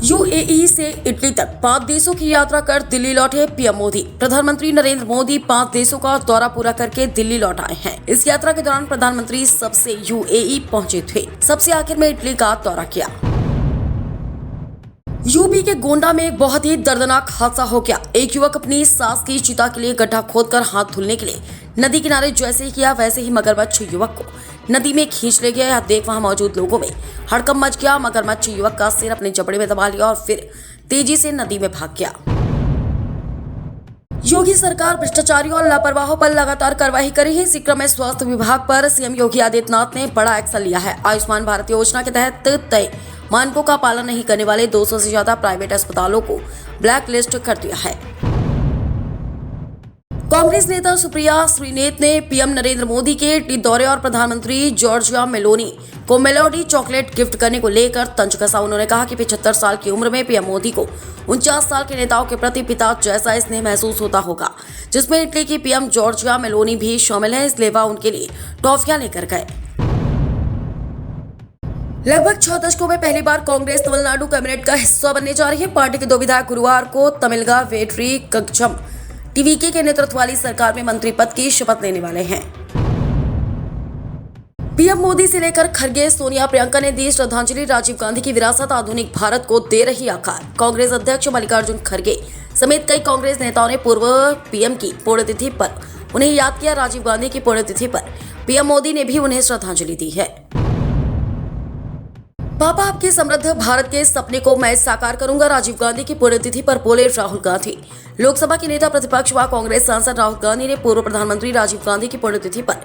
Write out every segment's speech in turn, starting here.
UAE से Italy तक 5 देशों की यात्रा कर दिल्ली लौटे पीएम मोदी। प्रधानमंत्री नरेंद्र मोदी 5 देशों का दौरा पूरा करके दिल्ली लौट आए हैं। इस यात्रा के दौरान प्रधानमंत्री सबसे यूएई पहुंचे थे, सबसे आखिर में इटली का दौरा किया। यूपी के गोंडा में एक बहुत ही दर्दनाक हादसा हो गया। एक युवक अपनी सास की चिता के लिए गड्ढा खोदकर हाथ धुलने के लिए नदी किनारे जैसे ही किया, वैसे ही मगरमच्छ युवक को नदी में खींच ले गया। यह देख वहां मौजूद लोगों में हड़कंप मच गया। मगरमच्छ युवक का सिर अपने जबड़े में दबा लिया और फिर तेजी से नदी में भाग गया। योगी सरकार भ्रष्टाचारियों और लापरवाहों पर लगातार कार्रवाई कर रही है। इसी क्रम में स्वास्थ्य विभाग पर सीएम योगी आदित्यनाथ ने बड़ा एक्शन लिया है। आयुष्मान भारत योजना के तहत तय मानकों का पालन नहीं करने वाले 200 से ज्यादा प्राइवेट अस्पतालों को ब्लैक लिस्ट कर दिया है। कांग्रेस नेता सुप्रिया श्रीनेत ने पीएम नरेंद्र मोदी के इटली दौरे और प्रधानमंत्री जॉर्जिया मेलोनी को मेलोडी चॉकलेट गिफ्ट करने को लेकर तंज कसा। उन्होंने कहा कि 75 साल की उम्र में पीएम मोदी को 49 साल के नेताओं के प्रति पिता जैसा स्नेह महसूस होता होगा, जिसमें इटली की पीएम जॉर्जिया मेलोनी भी शामिल है। इसलिए वह उनके लिए टॉफियां लेकर गए। लगभग 6 दशकों में पहली बार कांग्रेस तमिलनाडु कैबिनेट का हिस्सा बनने जा रही है। पार्टी के 2 विधायक गुरुवार को तमिलगा वेट्री कगचम टीवीके के नेतृत्व वाली सरकार में मंत्री पद की शपथ लेने वाले हैं। पीएम मोदी से लेकर खरगे, सोनिया, प्रियंका ने दी श्रद्धांजलि। राजीव गांधी की विरासत आधुनिक भारत को दे रही आकार। कांग्रेस अध्यक्ष मल्लिकार्जुन खरगे समेत कई कांग्रेस नेताओं ने पूर्व पीएम की पुण्यतिथि पर उन्हें याद किया। राजीव गांधी की पुण्यतिथि पर पीएम मोदी ने भी उन्हें श्रद्धांजलि दी है। पापा, आपके समृद्ध भारत के सपने को मैं साकार करूंगा, राजीव गांधी की पुण्यतिथि पर बोले राहुल गांधी। लोकसभा के नेता प्रतिपक्ष व कांग्रेस सांसद राहुल गांधी ने पूर्व प्रधानमंत्री राजीव गांधी की पुण्यतिथि पर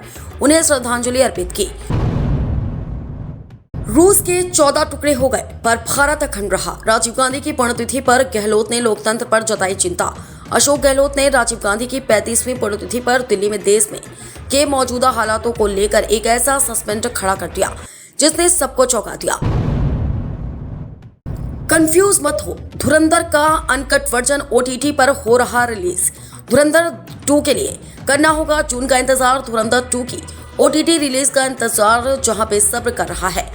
उन्हें श्रद्धांजलि अर्पित की। रूस के 14 टुकड़े हो गए पर भारत अखंड रहा। राजीव गांधी की पुण्यतिथि पर गहलोत ने लोकतंत्र पर जताई चिंता। अशोक गहलोत ने राजीव गांधी की 35वीं पुण्यतिथि पर दिल्ली में देश में के मौजूदा हालातों को लेकर एक ऐसा सस्पेंस खड़ा कर दिया जिसने सबको चौंका दिया। कंफ्यूज मत हो, धुरंधर का अनकट वर्जन ओटीटी पर हो रहा रिलीज। धुरंधर 2 के लिए करना होगा जून का इंतजार। धुरंधर 2 की ओटीटी रिलीज का इंतजार जहां बेसब्र कर रहा है।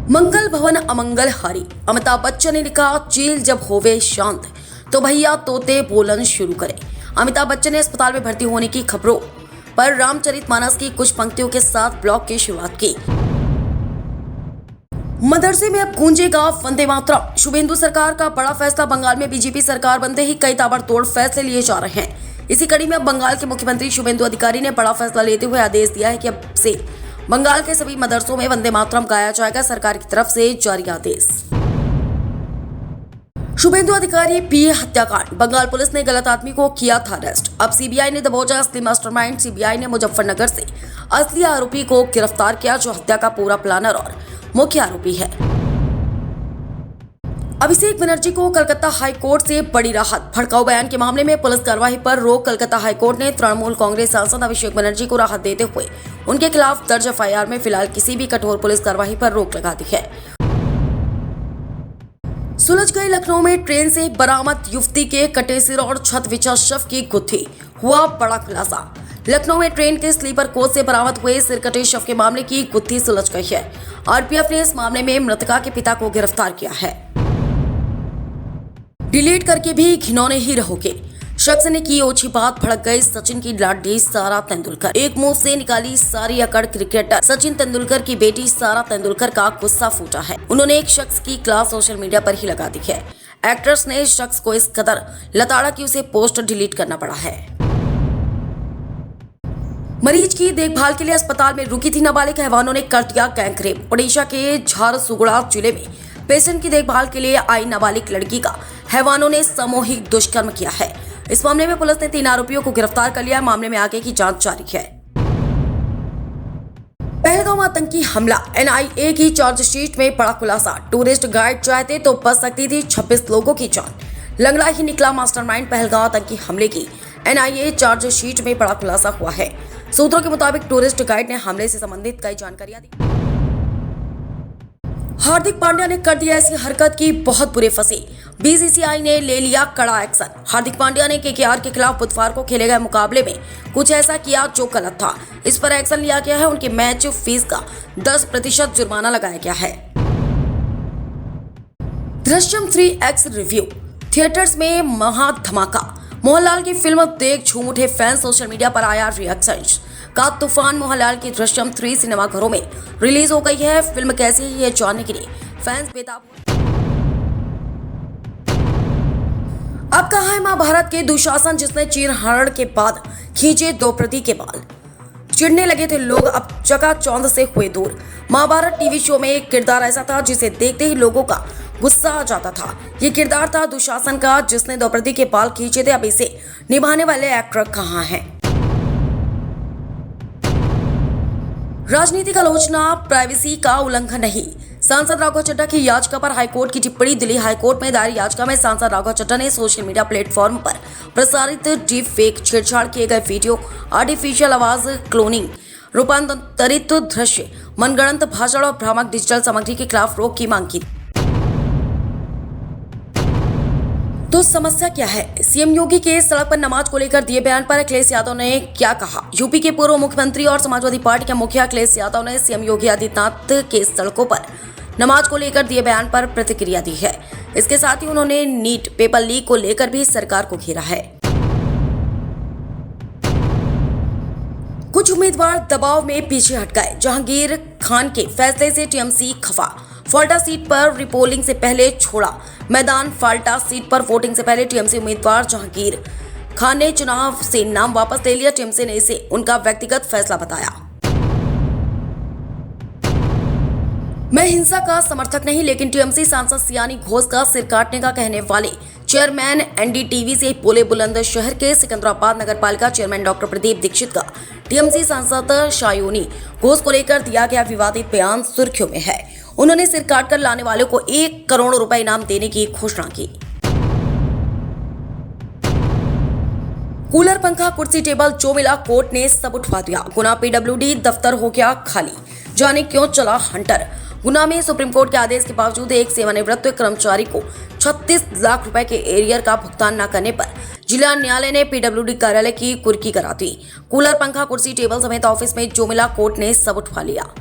मंगल भवन अमंगल हारी। अमिताभ बच्चन ने लिखा, चील जब होवे शांत तो भैया तोते बोलन शुरू करें। अमिताभ बच्चन ने अस्पताल में भर्ती होने की खबरों पर रामचरितमानस की कुछ पंक्तियों के साथ ब्लॉग की शुरुआत की। मदरसे में अब गूंजेगा वंदे मातरम। शुभेंदु सरकार का बड़ा फैसला। बंगाल में बीजेपी सरकार बनते ही कई ताबड़तोड़ फैसले लिए जा रहे हैं। इसी कड़ी में अब बंगाल के मुख्यमंत्री शुभेंदु अधिकारी ने बड़ा फैसला लेते हुए आदेश दिया है कि अब से बंगाल के सभी मदरसों में वंदे मातरम गाया जाएगा। सरकार की तरफ से जारी आदेश। शुभेंदु अधिकारी पीए हत्याकांड। बंगाल पुलिस ने गलत आदमी को किया था अरेस्ट। अब सीबीआई ने दबोचा असली मास्टरमाइंड। सीबीआई ने मुजफ्फरनगर से असली आरोपी को गिरफ्तार किया, जो हत्या का पूरा प्लानर और मुख्य आरोपी है। अभिषेक बनर्जी को कलकत्ता हाईकोर्ट से बड़ी राहत। भड़काऊ बयान के मामले में पुलिस कार्रवाई पर रोक। कलकत्ता हाईकोर्ट ने तृणमूल कांग्रेस सांसद अभिषेक बनर्जी को राहत देते हुए उनके खिलाफ दर्ज एफआईआर में फिलहाल किसी भी कठोर पुलिस कार्रवाई पर रोक लगा दी है। सुलझ गई लखनऊ में ट्रेन से बरामद युवती के कटे सिर और छत बिछा शव की गुत्थी। हुआ बड़ा खुलासा। लखनऊ में ट्रेन के स्लीपर कोच से बरामद हुए सिर कटे शव के मामले की गुत्थी सुलझ गई है। आरपीएफ ने इस मामले में मृतका के पिता को गिरफ्तार किया है। डिलीट करके भी घिनौने ही रहोगे, शख्स ने की ओछी बात। भड़क गई सचिन की लाडली सारा तेंदुलकर। एक मुंह से निकाली सारी अकड़। क्रिकेटर सचिन तेंदुलकर की बेटी सारा तेंदुलकर का गुस्सा फूटा है। उन्होंने एक शख्स की क्लास सोशल मीडिया पर ही लगा दी है। एक्ट्रेस ने इस शख्स को इस कदर लताड़ा कि उसे पोस्ट डिलीट करना पड़ा है। मरीज की देखभाल के लिए अस्पताल में रुकी थी नाबालिग। हैवानों ने कर दिया गैंग रेप। ओडिशा के झारसुगुड़ा जिले में पेशेंट की देखभाल के लिए आई नाबालिग लड़की का हैवानों ने सामूहिक दुष्कर्म किया है। इस मामले में पुलिस ने 3 आरोपियों को गिरफ्तार कर लिया। मामले में आगे की जांच जारी है। पहलगाम आतंकी हमला। एनआईए की चार्जशीट में बड़ा खुलासा। टूरिस्ट गाइड चाहते तो बच सकती थी 26 लोगों की जान। लंगड़ा ही निकला मास्टरमाइंड। पहलगाम आतंकी हमले की एनआईए चार्जशीट में बड़ा खुलासा हुआ है। सूत्रों के मुताबिक टूरिस्ट गाइड ने हमले से संबंधित कई जानकारियां दी। हार्दिक पांड्या ने कर दिया ऐसी हरकत की बहुत बुरे फंसे। बीसीसीआई ने ले लिया कड़ा एक्शन। हार्दिक पांड्या ने केकेआर के खिलाफ बुधवार को खेले गए मुकाबले में कुछ ऐसा किया जो गलत था। इस पर एक्शन लिया गया है। उनकी मैच फीस का 10% जुर्माना लगाया गया है। Drishyam 3X review. थिएटर्स में महा धमाका। मोहनलाल की फिल्म देख झूम उठे फैंस, सोशल मीडिया पर आया रिएक्शन का तूफान। मोहनलाल की दृश्यम 3 सिनेमाघरों में रिलीज हो गई है। फिल्म कैसी है ये जानने के लिए फैंस बेताब। अब कहाँ है महाभारत के दुशासन जिसने चीरहरण के बाद खींचे द्रौपदी के बाल। चिढ़ने लगे थे लोग, अब चकाचौंध से हुए दूर। महाभारत टीवी शो में एक किरदार ऐसा था जिसे देखते ही लोगों का गुस्सा आ जाता था। ये किरदार था दुशासन का जिसने द्रौपदी के बाल खींचे थे। अब इसे निभाने वाले एक्टर कहाँ हैं? राजनीतिक आलोचना प्राइवेसी का उल्लंघन नहीं। सांसद राघव चड्ढा की याचिका पर हाईकोर्ट की टिप्पणी। दिल्ली हाईकोर्ट में दायर याचिका में सांसद राघव चड्ढा ने सोशल मीडिया प्लेटफॉर्म पर प्रसारित डीप फेक छेड़छाड़ किए गए वीडियो, आर्टिफिशियल आवाज क्लोनिंग, रूपांतरित दृश्य, मनगढ़ंत भाषण और भ्रामक डिजिटल सामग्री के खिलाफ रोक की मांग की। तो समस्या क्या है? सीएम योगी के सड़क पर नमाज को लेकर दिए बयान पर अखिलेश यादव ने क्या कहा? यूपी के पूर्व मुख्यमंत्री और समाजवादी पार्टी के मुखिया अखिलेश यादव ने सीएम योगी आदित्यनाथ के सड़कों पर नमाज को लेकर दिए बयान पर प्रतिक्रिया दी है। इसके साथ ही उन्होंने नीट पेपर लीक को लेकर भी सरकार को घेरा है। कुछ उम्मीदवार दबाव में पीछे हट गए। जहांगीर खान के फैसले से टीएमसी खफा। फाल्टा सीट पर रिपोलिंग से पहले छोड़ा मैदान। फाल्टा सीट पर वोटिंग से पहले टीएमसी उम्मीदवार जहांगीर खान ने चुनाव से नाम वापस ले लिया। टीएमसी ने इसे उनका व्यक्तिगत फैसला बताया। मैं हिंसा का समर्थक नहीं, लेकिन टीएमसी सांसद सियानी घोष का सिर काटने का कहने वाले चेयरमैन एनडीटीवी से बोले बुलंदशहर के सिकंदराबाद नगरपालिका चेयरमैन डॉक्टर प्रदीप दीक्षित का टीएमसी सांसद शायोनी घोष को लेकर दिया गया विवादित बयान सुर्खियों में है। उन्होंने सिर काटकर लाने वालों को 1 करोड़ रुपए इनाम देने की घोषणा की। कूलर, पंखा, कुर्सी, टेबल जो मिला कोर्ट ने सब उठवा दिया। गुना पीडब्ल्यूडी दफ्तर हो गया खाली, जाने क्यों चला हंटर। गुना में सुप्रीम कोर्ट के आदेश के बावजूद एक सेवानिवृत्त कर्मचारी को 36 लाख रुपए के एरियर का भुगतान न करने पर जिला न्यायालय ने पीडब्ल्यूडी कार्यालय की कुर्की करा दी। कूलर, पंखा, कुर्सी, टेबल समेत ऑफिस में जो मिला कोर्ट ने सब उठवा लिया।